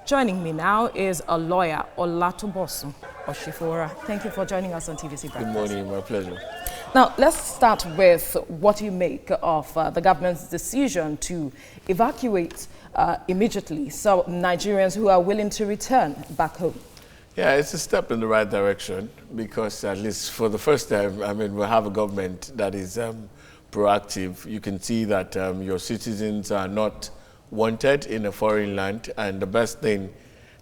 Joining me now is a lawyer, Olatobosu Oshifora. Thank you for joining us on TVC Breakfast. Good morning, my pleasure. Now, let's start with what you make of the government's decision to evacuate immediately some Nigerians who are willing to return back home. Yeah, it's a step in the right direction because at least for the first time, we'll have a government that is proactive. You can see that your citizens are not wanted in a foreign land, and the best thing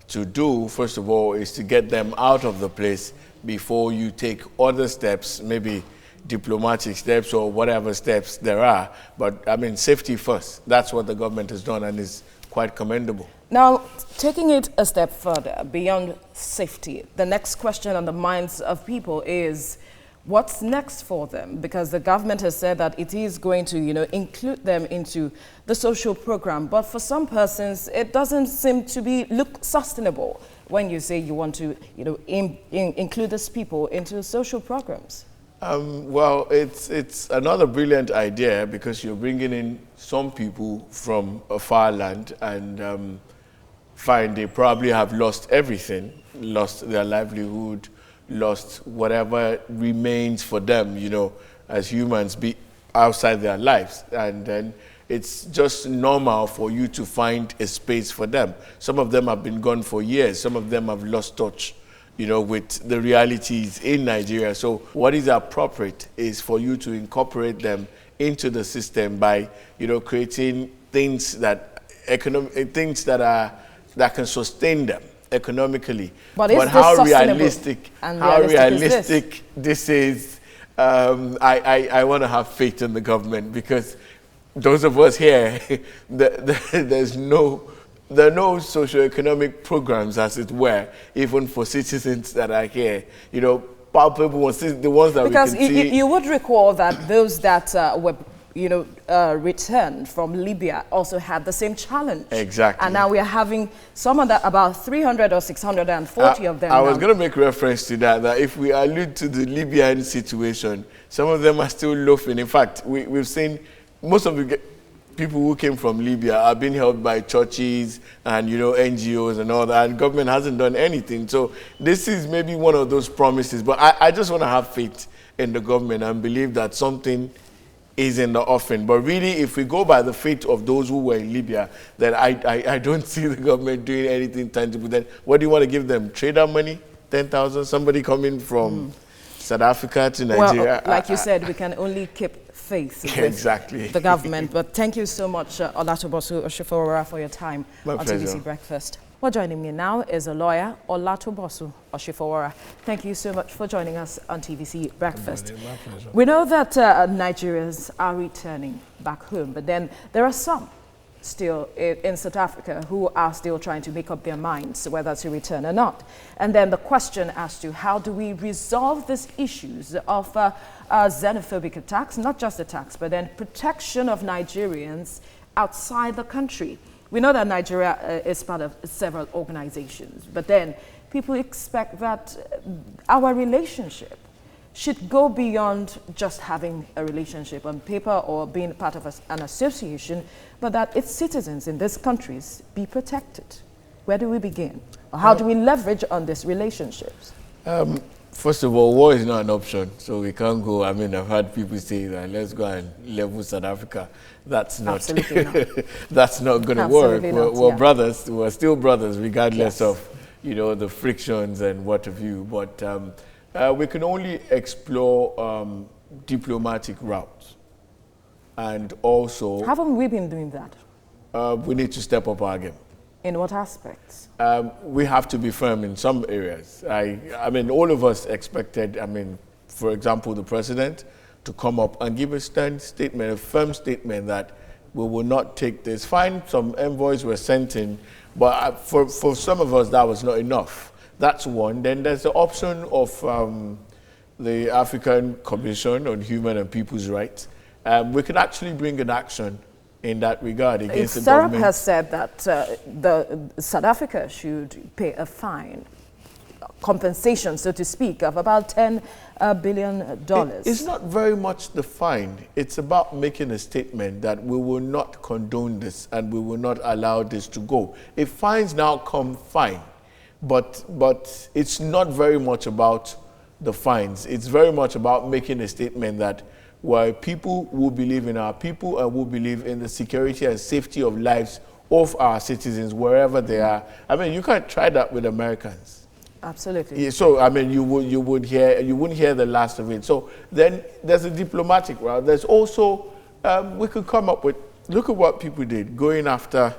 to do, first of all, is to get them out of the place before you take other steps, maybe diplomatic steps or whatever steps there are. But safety first. That's what the government has done and is quite commendable. Now, taking it a step further beyond safety, the next question on the minds of people is, what's next for them? Because the government has said that it is going to, include them into the social program. But for some persons, it doesn't seem to look sustainable when you say you want to, include these people into social programs. Well, it's another brilliant idea because you're bringing in some people from a far land and find they probably have lost everything, lost their livelihood, lost whatever remains for them, as humans be outside their lives. And then it's just normal for you to find a space for them. Some of them have been gone for years. Some of them have lost touch, with the realities in Nigeria. So what is appropriate is for you to incorporate them into the system by, creating things that that can sustain them economically. But how realistic this is, I want to have faith in the government because those of us here, there are no socio-economic programs, as it were, even for citizens that are here. Palpable ones, the ones that because we can see. You would recall that those that were returned from Libya also had the same challenge. Exactly. And now we are having about 300 or 640 of them. I was going to make reference to that if we allude to the Libyan situation, some of them are still loafing. In fact, we've seen most of the people who came from Libya are being helped by churches and, NGOs and all that, and government hasn't done anything. So this is maybe one of those promises. But I just want to have faith in the government and believe that something is in the offing. But really, if we go by the fate of those who were in Libya, then I don't see the government doing anything tangible. Then what do you want to give them? Trader money? 10,000? Somebody coming from South Africa to Nigeria? Well, like you said, we can only keep faith with the government. But thank you so much, Olatobosu Oshifora, for your time on TVC Breakfast. Well, joining me now is a lawyer, Olatobosu Oshifora. Thank you so much for joining us on TVC Breakfast. My pleasure. We know that Nigerians are returning back home, but then there are some still in South Africa who are still trying to make up their minds whether to return or not. And then the question as to how do we resolve these issues of xenophobic attacks, not just attacks, but then protection of Nigerians outside the country. We know that Nigeria is part of several organizations, but then people expect that our relationship should go beyond just having a relationship on paper or being part of an association, but that its citizens in these countries be protected. Where do we begin? Or how do we leverage on these relationships? First of all, war is not an option, so we can't go. I've heard people say that let's go and level South Africa. That's not. That's not going to work. We're brothers. We're still brothers, regardless of the frictions and what have you. But we can only explore diplomatic routes, and also. Haven't we been doing that? We need to step up our game. In what aspects? We have to be firm in some areas. All of us expected, for example, the president to come up and give a stern statement, a firm statement that we will not take this. Fine, some envoys were sent in, but for some of us, that was not enough. That's one. Then there's the option of the African Commission on Human and People's Rights. We could actually bring an action in that regard against the government. Has said that South Africa should pay a fine compensation, so to speak, of about $10 billion. It's not very much the fine. It's about making a statement that we will not condone this and we will not allow this to go. If fines now come, fine. But it's not very much about the fines. It's very much about making a statement that while people will believe in our people and will believe in the security and safety of lives of our citizens wherever they are. I mean, you can't try that with Americans. Absolutely. Yeah, so I mean, you wouldn't hear the last of it. So then there's a diplomatic route. There's also we could come up with, look at what people did going after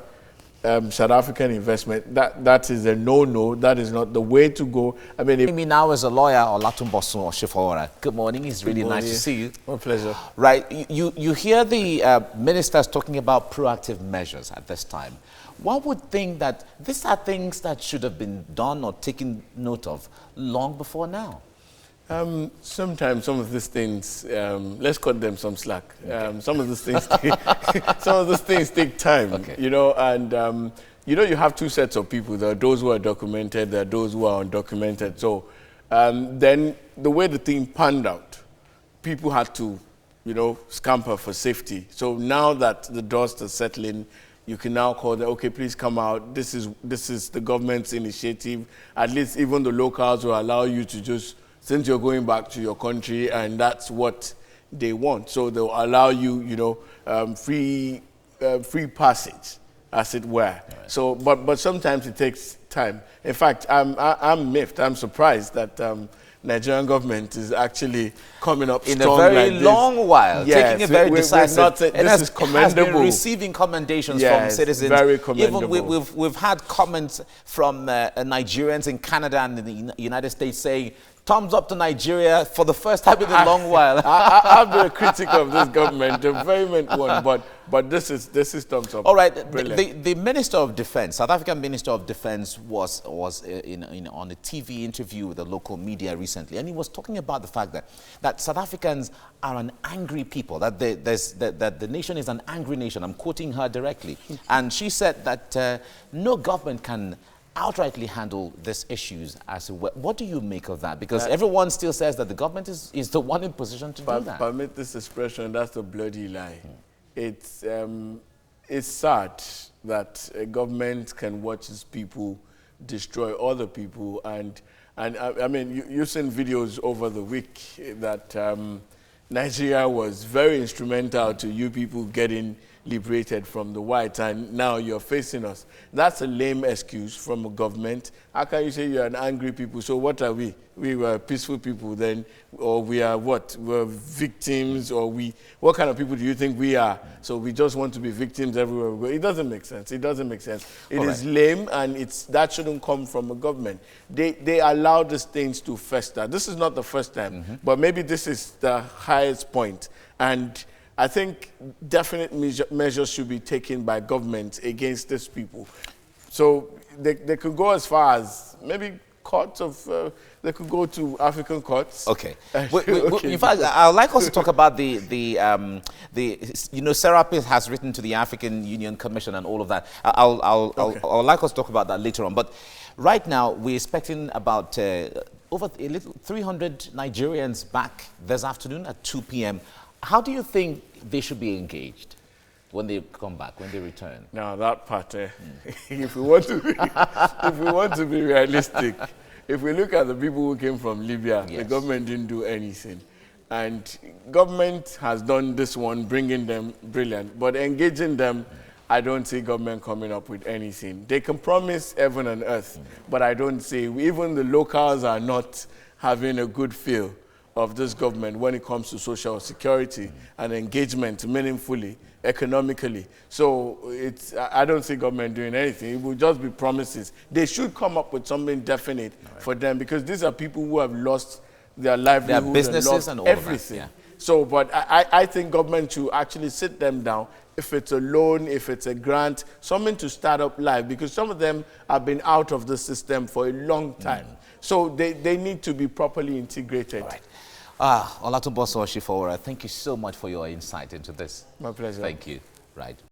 South African investment. That is a no-no. That is not the way to go. I mean, if me now as a lawyer, Olatunbosun Oshifora. Good morning. It's really nice to see you. My pleasure. Right. You hear the ministers talking about proactive measures at this time. One would think that these are things that should have been done or taken note of long before now. Sometimes some of these things, let's cut them some slack. Some of these things, take time. Okay. You know, and you have two sets of people. There are those who are documented. There are those who are undocumented. So then the way the thing panned out, people had to, scamper for safety. So now that the dust is settling, you can now call them, okay, please come out. This is the government's initiative. At least even the locals will allow you to just, since you're going back to your country, and that's what they want. So they'll allow you, free passage, as it were. Right. So, but sometimes it takes time. In fact, I'm miffed. I'm surprised that Nigerian government is actually coming up in strong a very like long while, yes, taking a very decisive. This is commendable. Has been receiving commendations from citizens. Very commendable. Even we've had comments from Nigerians in Canada and in the United States saying, thumbs up to Nigeria for the first time in a long while. I've been a critic of this government, a vehement one, but this is thumbs up. All right, the Minister of Defense, South African Minister of Defense, was on a TV interview with the local media recently, and he was talking about the fact that South Africans are an angry people, that the nation is an angry nation. I'm quoting her directly, and she said that no government can outrightly handle these issues. What do you make of that? Because everyone still says that the government is the one in position to do that. Permit this expression, that's a bloody lie. It's sad that a government can watch its people destroy other people, and I mean, you've seen videos over the week that Nigeria was very instrumental to you people getting liberated from the whites, and now you're facing us. That's a lame excuse from a government. How can you say you're an angry people? So what are we? We were peaceful people then, or we are what? We're victims, or what kind of people do you think we are? So we just want to be victims everywhere we go. It doesn't make sense. It doesn't make sense. It is lame, and that shouldn't come from a government. They allow these things to fester. This is not the first time, but maybe this is the highest point. And I think definite measures should be taken by government against these people. So they could go as far as maybe courts of, they could go to African courts. Okay. In fact, I'd like us to talk about Serapis has written to the African Union Commission and all of that. I'd like us to talk about that later on. But right now, we're expecting about over 300 Nigerians back this afternoon at 2 p.m. How do you think they should be engaged when they come back, when they return? Now that part, if we want to be realistic, if we look at the people who came from Libya, the government didn't do anything, and government has done this one, bringing them brilliant, but engaging them, I don't see government coming up with anything. They can promise heaven and earth, but I don't see, even the locals are not having a good feel of this government when it comes to social security and engagement meaningfully, economically. So I don't see government doing anything. It will just be promises. They should come up with something definite for them, because these are people who have lost their livelihood, their businesses and all everything. Of that, yeah. So, but I think government should actually sit them down. If it's a loan, if it's a grant, something to start up life, because some of them have been out of the system for a long time. So they need to be properly integrated. All right. Olatunbosun Oshifora, thank you so much for your insight into this. My pleasure. Thank you. Right.